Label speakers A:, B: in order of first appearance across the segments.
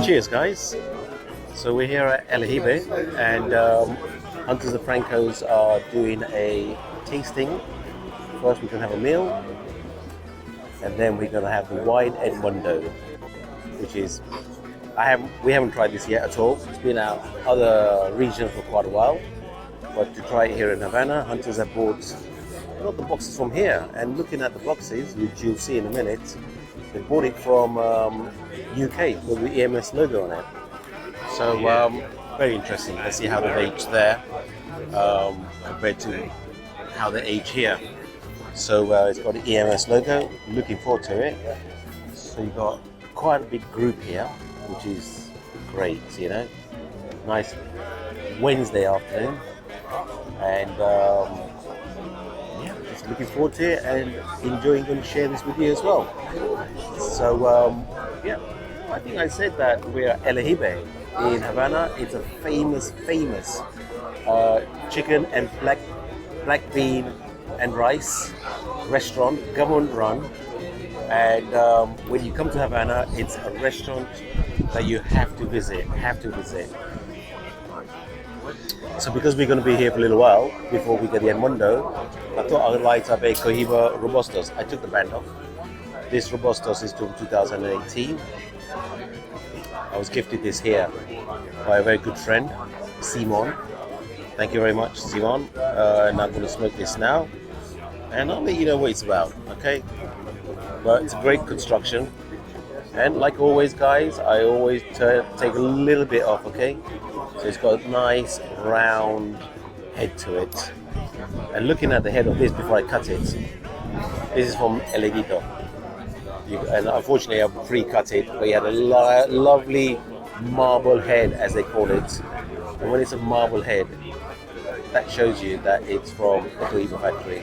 A: Cheers, guys. So we're here at Aljibe, and Hunters of Frankaus are doing a tasting. First, we're gonna have a meal, and then we're gonna have the Wide Edmundo, which is we haven't tried this yet at all. It's been out other regions for quite a while, but to try it here in Havana, Hunters have bought a lot of the boxes from here. And looking at the boxes, which you'll see in a minute, they bought it from UK with the EMS logo on it. So very interesting. Let's see how they've aged there compared to how they age here. So it's got the EMS logo. Looking forward to it. So you've got quite a big group here, which is great. You know, nice Wednesday afternoon, and yeah, just looking forward to it and enjoying going to share this with you as well. So yeah, I think I said that we're at Aljibe in Havana. It's a famous chicken and black bean and rice restaurant, government run. And when you come to Havana, it's a restaurant that you have to visit. So because we're going to be here for a little while before we get the Edmundo, I thought I would light up a Cohiba Robustos. I took the brand off. This Robustos is from 2018. I was gifted this here by a very good friend, Simon. Thank you very much, Simon. And I'm going to smoke this now, and I'll let you know what it's about, okay? But it's a great construction, and like always, guys, I always take a little bit off, okay? So it's got a nice round head to it. And looking at the head of this before I cut it, this is from El Edito. And unfortunately, I pre-cut it, but he had a lovely marble head, as they call it. And when it's a marble head, that shows you that it's from the Cohiba factory,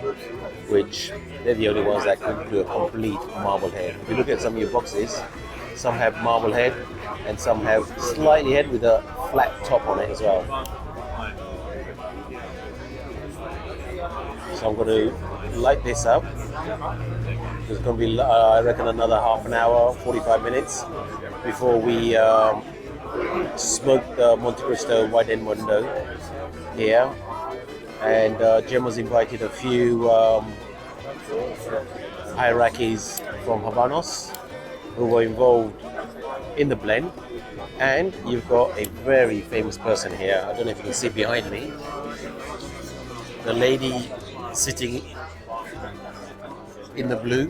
A: which they're the only ones that can do a complete marble head. If you look at some of your boxes, some have marble head and some have slightly head with a flat top on it as well. So I'm going to light this up. There's going to be, I reckon, another half an hour, 45 minutes before we smoke the Montecristo Wide Edmundo here. And Jim has invited a few hierarchies from Habanos who were involved in the blend. And you've got a very famous person here. I don't know if you can see behind me. The lady sitting in the blue,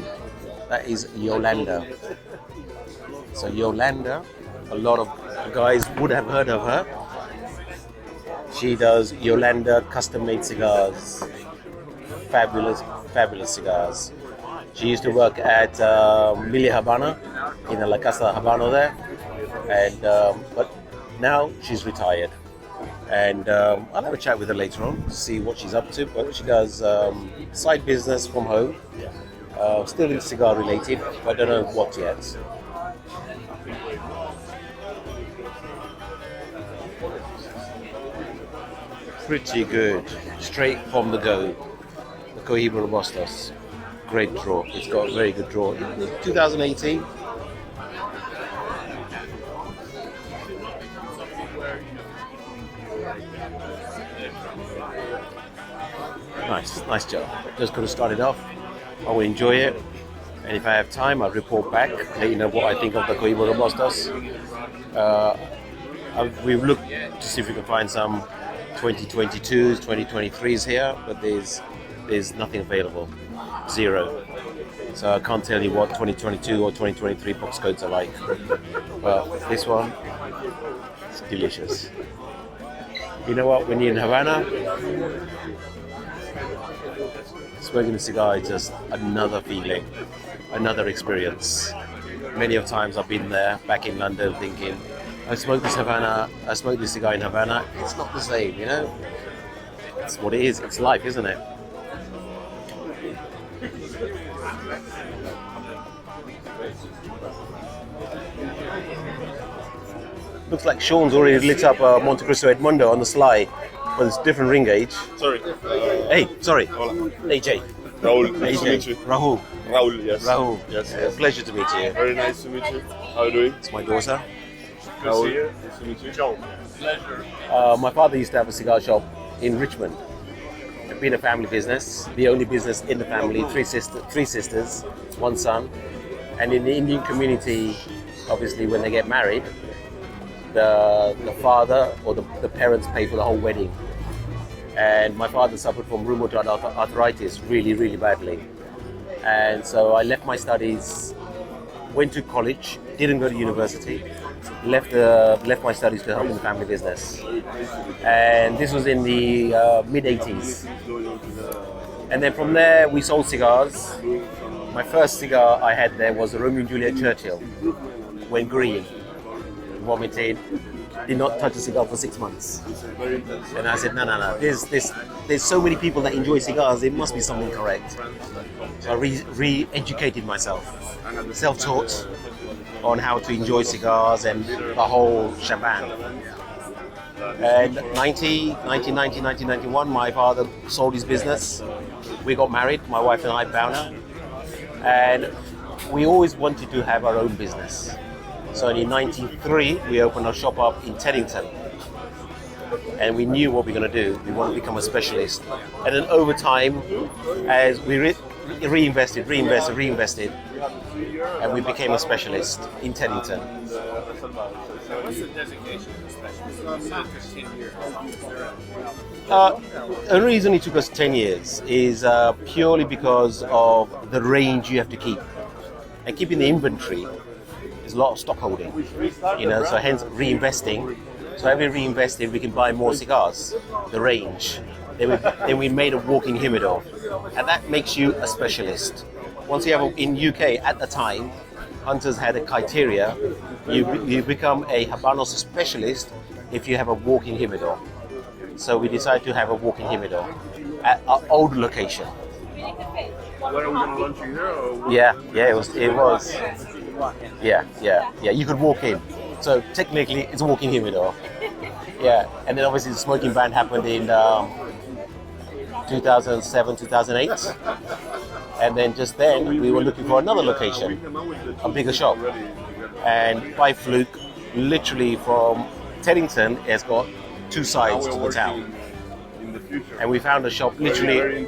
A: that is Yolanda. So Yolanda, a lot of guys would have heard of her. She does Yolanda custom-made cigars, fabulous cigars. She used to work at Mille Habana in the La Casa Habano there, and but now she's retired. And I'll have a chat with her later on to see what she's up to. But she does side business from home, still in cigar related, but I don't know what yet. Pretty good, straight from the go. The Cohiba Robustos, great draw. It's got a very good draw. 2018. Nice job. Just going to start it off. I will enjoy it, and if I have time, I'll report back, let you know what I think of the Cohiba Robustos. We've looked to see if we can find some 2022s, 2023s here, but there's nothing available, zero. So I can't tell you what 2022 or 2023 box codes are like. But this one, it's delicious. You know what? When you're in Havana, smoking a cigar is just another feeling, another experience. Many of times I've been there, back in London, thinking, I smoked this cigar in Havana. It's not the same, you know? It's what it is. It's life, isn't it? Looks like Sean's already lit up Montecristo Edmundo on the sly, but it's different ring gauge.
B: Sorry.
A: Hey, sorry.
B: Hola.
A: AJ.
B: Raul, nice to meet you.
A: Rahul.
B: Raul, yes.
A: Rahul.
B: Yes.
A: Pleasure to meet you.
B: Very nice to meet you. How are you doing?
A: It's my daughter. My father used to have a cigar shop in Richmond. It's been a family business, the only business in the family. Three sisters, one son. And in the Indian community, obviously, when they get married, the father or the parents pay for the whole wedding. And my father suffered from rheumatoid arthritis really, really badly. And so I left my studies, went to college, didn't go to university, left my studies to help in the family business. And this was in the mid-80s. And then from there, we sold cigars. My first cigar I had there was a Romeo and Juliet Churchill. Went green, vomited, did not touch a cigar for 6 months. And I said, no. There's so many people that enjoy cigars, it must be something correct. So I re-educated myself, self-taught on how to enjoy cigars and the whole shebang. And 1991, my father sold his business. We got married, my wife and I, Bauna. And we always wanted to have our own business. So in 93, we opened our shop up in Teddington. And we knew what we were going to do. We wanted to become a specialist. And then over time, as we reinvested, and we became a specialist in Teddington.
B: What's the designation of a specialist? It's not just 10 years.
A: The reason it took us 10 years is purely because of the range you have to keep. And keeping the inventory is a lot of stock holding, so hence reinvesting. So having reinvested, we can buy more cigars, the range. Then we made a walking humidor, and that makes you a specialist. Once you have in UK at the time, Hunters had a criteria. You become a Habanos specialist if you have a walking humidor. So we decided to have a walking humidor at our old location.
C: What are we going to lunch here? Or
A: Yeah, it was. Yeah. You could walk in. So technically, it's a walking humidor. Yeah, and then obviously the smoking ban happened in 2007, 2008. And then just then, we were looking for another location, a bigger shop. And by fluke, literally from Teddington, it's got two sides to the town. And we found a shop literally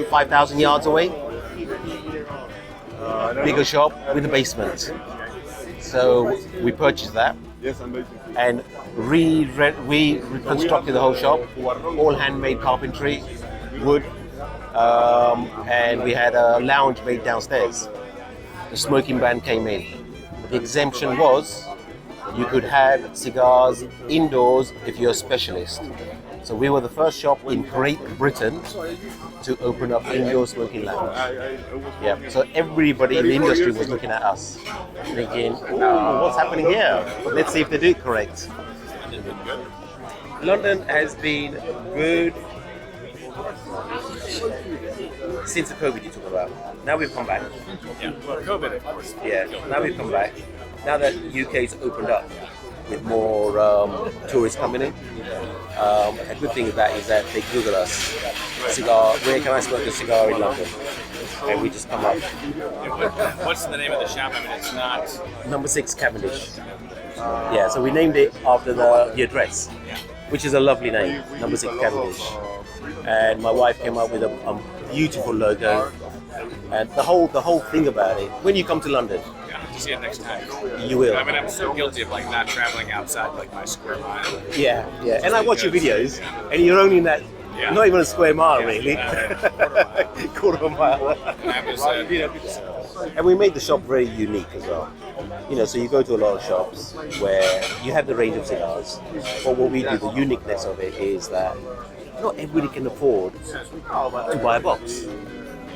A: 5,000 yards away. Bigger shop with a basement. So we purchased that and we reconstructed the whole shop, all handmade carpentry, wood, and we had a lounge made downstairs. The smoking ban came in. The exemption was you could have cigars indoors if you're a specialist. So we were the first shop in Great Britain to open up indoor smoking lounge. Yeah. So everybody in the industry was looking at us, thinking, "Oh, what's happening here? Let's see if they do it correct." London has been good since the COVID you talk about. Now we've come back.
B: Yeah, COVID, of course.
A: Yeah. Now we've come back. Now that UK's opened up with more tourists coming in. A good thing is that they Google us, cigar, where can I smoke a cigar in London? And we just come up.
B: What's the name of the shop? I mean, it's not...
A: Number 6 Cavendish. Yeah, so we named it after the address, which is a lovely name, Number 6 Cavendish. And my wife came up with a beautiful logo. And the whole thing about it, when you come to London,
B: to see it next time.
A: You will.
B: I mean, I'm so guilty of not traveling outside my square mile.
A: Yeah. And I watch your videos, and you're only in that, not even a square mile, really. Quarter of a mile. And we made the shop very unique as well. So you go to a lot of shops where you have the range of cigars, but what we do, the uniqueness of it is that not everybody can afford to buy a box.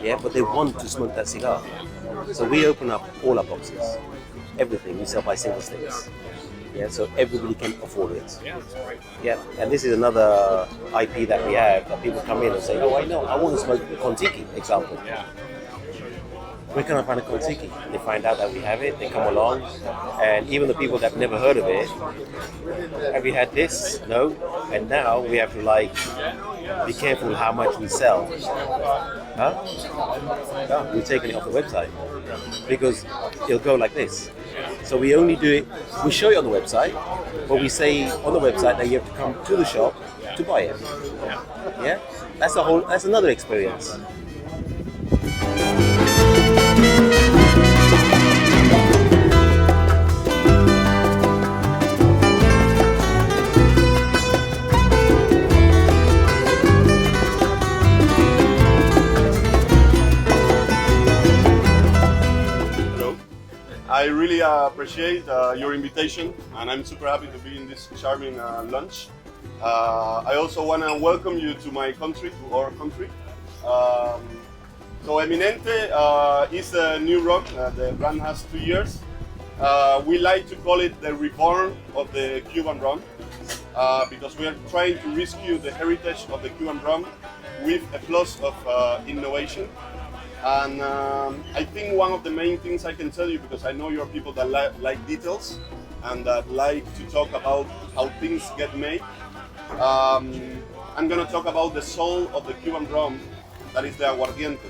A: Yeah, but they want to smoke that cigar. So we open up all our boxes, everything we sell by single sticks. Yeah, so everybody can afford it. Yeah, and this is another IP that we have that people come in and say, "Oh, I know, I want to smoke Kontiki," example. Where can I find a Kontiki? They find out that we have it, they come along, and even the people that have never heard of it, have you had this? No, and now we have to be careful how much we sell. We've taken it off the website because it'll go like this. So we only do it. We show it on the website, but we say on the website that you have to come to the shop to buy it. Yeah, that's a whole. That's another experience.
C: I really appreciate your invitation, and I'm super happy to be in this charming lunch. I also want to welcome you to my country, to our country. So Eminente is a new rum. The brand has 2 years. We like to call it the reborn of the Cuban rum because we are trying to rescue the heritage of the Cuban rum with a plus of innovation. And I think one of the main things I can tell you, because I know you're people that like details and that like to talk about how things get made, I'm going to talk about the soul of the Cuban rum, that is the aguardiente.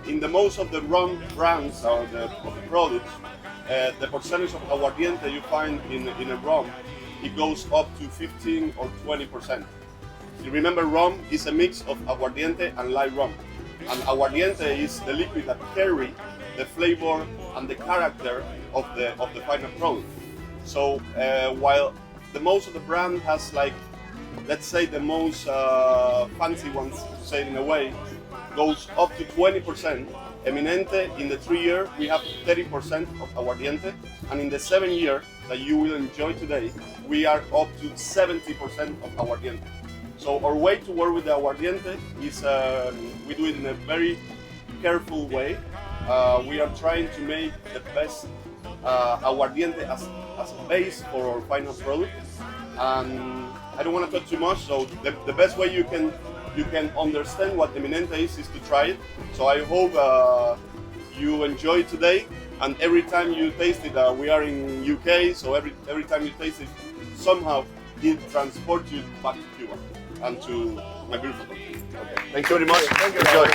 C: In the most of the rum brands or the products, the percentage of aguardiente you find in a rum, it goes up to 15 or 20%. You remember, rum is a mix of aguardiente and light rum. And aguardiente is the liquid that carry the flavor and the character of the final product. So while the most of the brand has, like, let's say the most fancy ones, to say it in a way, goes up to 20%. Eminente, in the 3 year, we have 30% of aguardiente, and in the 7 year that you will enjoy today, we are up to 70% of aguardiente. So our way to work with the aguardiente is we do it in a very careful way. We are trying to make the best aguardiente as a base for our final product. And I don't want to talk too much. So the best way you can understand what Eminente is to try it. So I hope you enjoy today. And every time you taste it, we are in UK. So every time you taste it, somehow it transports you back to Cuba and to my beautiful country. Okay. Thank you very much. Thank you. Enjoy.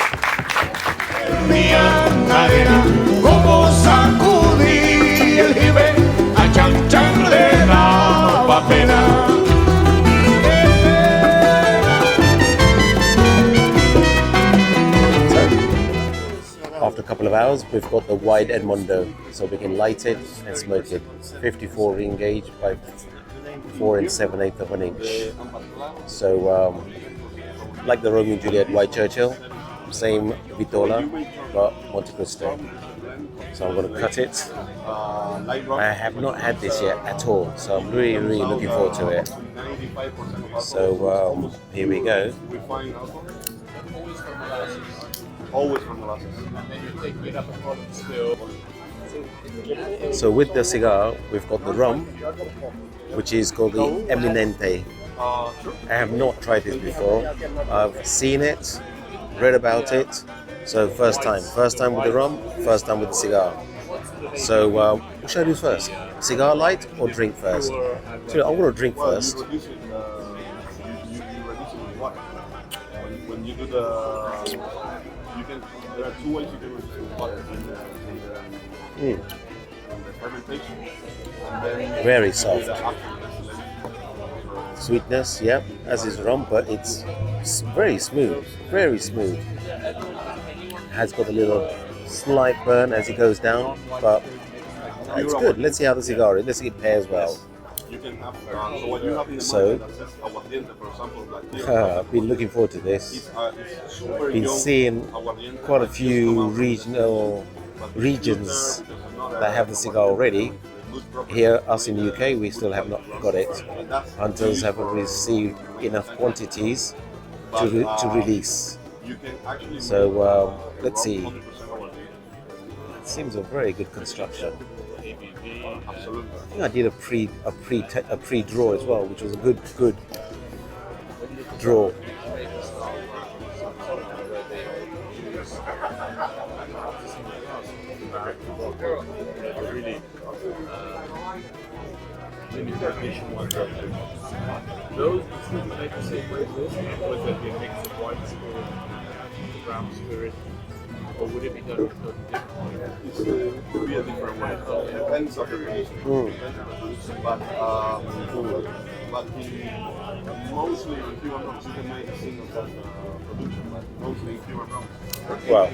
D: Mi andadera, como sacudí el jibe, a Chan Chan le daba pena.
A: After a couple of hours, we've got the Wide Edmundo, so we can light it and smoke it. 54 ring gauge by 4 7/8 of an inch. So, like the Romeo and Juliet White Churchill, same Vitola, but Montecristo. So I'm going to cut it. I have not had this yet at all, so I'm really, really looking forward to it. So here we go.
C: Always from molasses.
A: So with the cigar, we've got the rum, which is called the Eminente. I have not tried this before. I've seen it, read about it. So first time with the rum, first time with the cigar. So what should I do first? Cigar light or drink first? So I'm going to drink first.
C: You reduce it with water. When you do there are 2 ways you can reduce it with water in the fermentation. And then
A: Very soft. Sweetness, yeah, as is rum, but it's very smooth, very smooth. Has got a little slight burn as it goes down, but it's good. Let's see how the cigar is. Let's see it pairs well.
C: You can have so what you have in the
A: So,
C: market that says aguardiente, for example, like this.
A: I've been looking forward to this.
C: It's super
A: Been
C: young
A: seeing
C: aguardiente.
A: quite a few regions that have the cigar already. Here, us in the UK, we still have not got it. Hunters haven't received enough quantities to release.
C: You can actually
A: So let's see. It seems a very good construction.
C: absolutely.
A: I think I did a pre-draw as well, which was a good draw.
B: Those make the same way was that they mix the white spirit, the brown spirit, or would it be done totally differently?
C: It could be a different way. It depends on the producer. Depends on the producer. But mostly in Cuban rums, you can make a single cask production, but mostly in Cuban rums.
A: Well,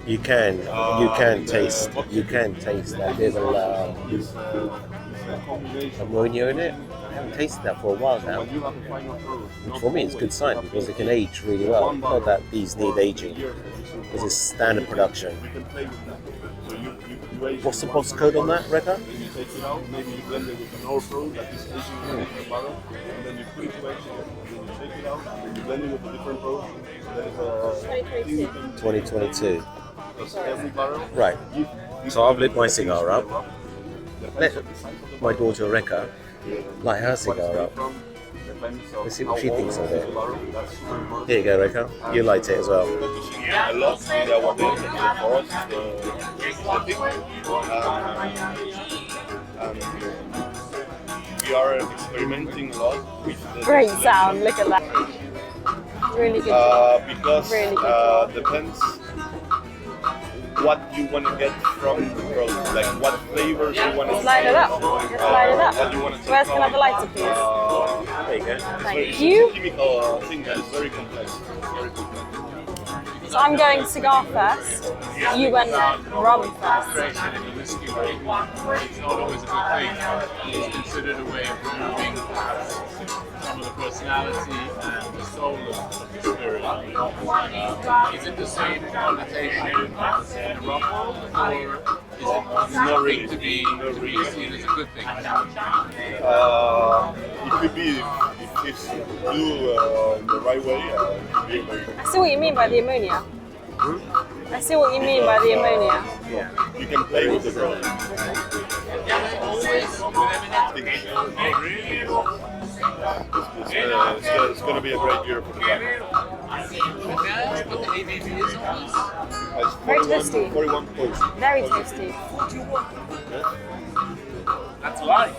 A: you can taste that there's
C: It's a combination.
A: ammonia in it. I haven't tasted that for a while now.
C: When you have a final product,
A: Which for me is a good sign because it can age really well. Not that these need aging, because it's standard production.
C: you can play with that. So you age
A: What's the
C: one
A: postcode on that, Rekha?
C: Then you take it out, maybe you blend it with an old product that is aging in a barrel, and then you put it to age again. Then you take it out, and then you blend it with a different product. That is a
A: 2022.
C: because every barrel.
A: Right.
C: gives
A: So I've lit my cigar up.
C: Depends
A: Let
C: on the size of the
A: my
C: barrel.
A: daughter Rekha light her
C: What it's
A: cigar
C: made
A: up.
C: from, depends on
A: Let's see what
C: how
A: she
C: old
A: thinks of
C: is
A: it.
C: the barrel. That's super important.
A: Here you go, Rekha. You light it as well.
C: Focusing a lot on the aguardiente for us, the thing. We are experimenting a lot with the
E: Great
C: distillation,
E: sound, look at that. Really good.
C: because
E: Really good.
C: depends what you want to get from the product, like what flavors you want to
E: Let's light it up. Let's light it up.
C: What you want to
E: Where's can I have the lighter, please?
A: There you go.
E: Thank
C: it's
E: you.
C: a chemical thing that is very complex. Very complex.
E: So I'm going cigar first. You went rum first.
B: Concentration in the whiskey rate, it's not always a good thing. It's considered a way of removing perhaps some of the personality and the soul of the spirit. Is it the same connotation in the rum world, or is it nothing to be seen as a good thing?
C: It could be if it's do in the right way. It could be very.
E: I see what you mean by the ammonia. I see what you mean by the ammonia.
C: You can play with the product. It's going to be a great year for the brand.
B: But the ABV is on this.
C: It's
E: Very tasty.
C: 41 points.
E: Very tasty.
B: That's light.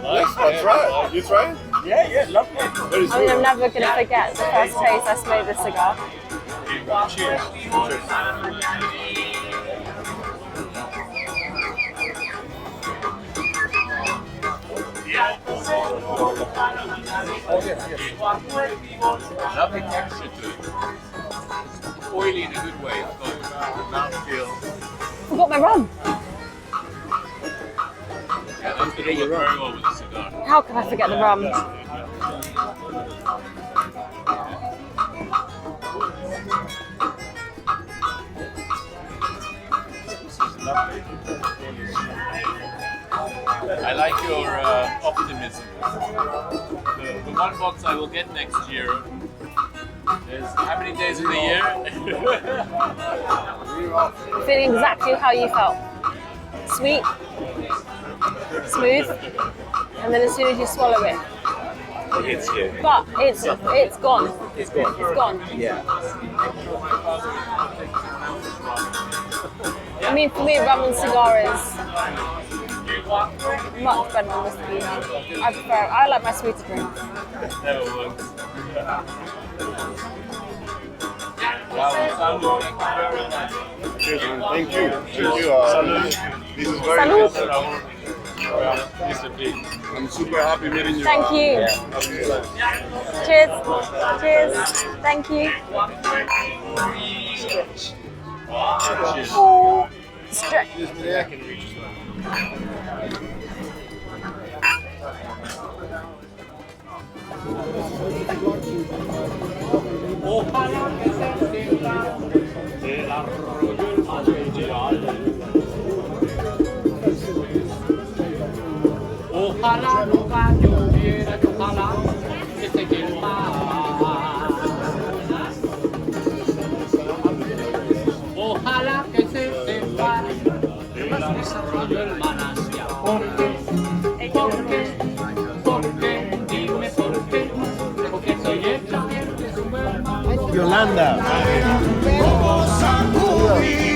C: Yes, that's right. You try it?
B: Yeah, lovely.
C: Very
E: I mean, I'm
C: sweet.
E: never going to forget the first taste I smoked this cigar.
B: Cheers. Lovely texture to it. It's oily in a good way. It's got mouthfeel.
E: Forgot my rum.
B: Yeah, that's going to work very well with the cigar.
E: How can I forget the rum?
B: I like your optimism. The one box I will get next year. There's how many days in the year?
E: I'm feeling exactly how you felt. Sweet, smooth, and then as soon as you swallow it,
A: It's you.
E: but it's gone.
A: It's gone.
E: It's gone.
A: Yeah.
E: I mean, for me, rum and cigar is much better than whiskey. I like my sweeter drink.
B: Never works. Wow, thank you very much.
C: Cheers, man. Thank you. Thank you. This is very
E: Salud.
C: nice. I'm super happy meeting you.
E: Thank you. Cheers. Cheers. Thank you. Oh, stretch.
F: Ojalá nunca lloviera, y ojalá que se quede el mar. Ojalá que se separe el desarrollo el manantial. ¿Por qué? ¿Por qué? Dime por qué. Porque soy el de Superman.
A: Yolanda.
D: Como sacudir